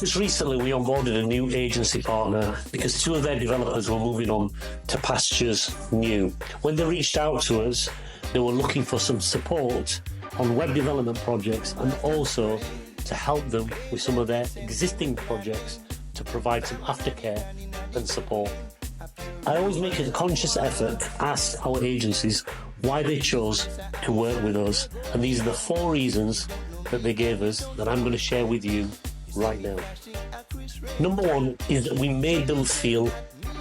Just recently, we onboarded a new agency partner because two of their developers were moving on to pastures new. When they reached out to us, they were looking for some support on web development projects and also to help them with some of their existing projects to provide some aftercare and support. I always make a conscious effort to ask our agencies why they chose to work with us, and these are the 4 reasons that they gave us that I'm going to share with you right now. Number 1 is that we made them feel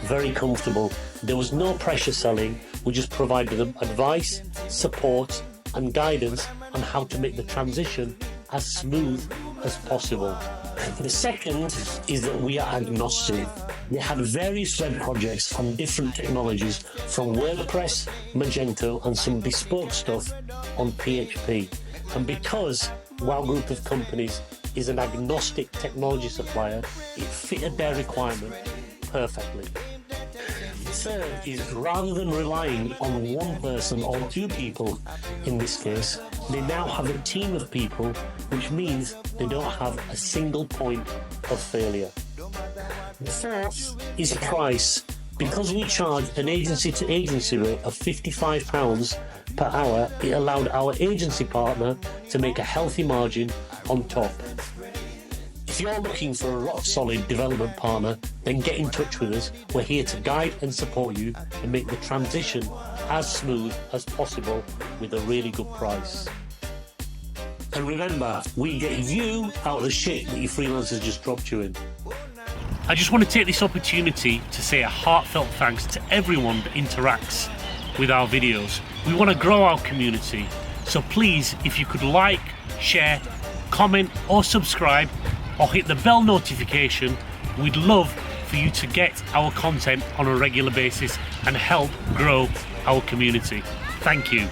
very comfortable. There was no pressure selling. We just provided them advice, support and guidance on how to make the transition as smooth as possible. The second is that we are agnostic. We had various web projects on different technologies from Wordpress, Mangento and some bespoke stuff on PHP. And because Wow Group of Companies is an agnostic technology supplier, it fitted their requirement perfectly. Third is rather than relying on one person or 2 people in this case, they now have a team of people, which means they don't have a single point of failure. The fourth is price. Because we charge an agency-to-agency rate of £55 per hour, it allowed our agency partner to make a healthy margin on top. If you're looking for a rock-solid development partner, then get in touch with us. We're here to guide and support you and make the transition as smooth as possible with a really good price. And remember, we get you out of the shit that your freelancers just dropped you in. I just want to take this opportunity to say a heartfelt thanks to everyone that interacts with our videos. We want to grow our community, so please, if you could like, share, comment or subscribe or hit the bell notification, we'd love for you to get our content on a regular basis and help grow our community. Thank you.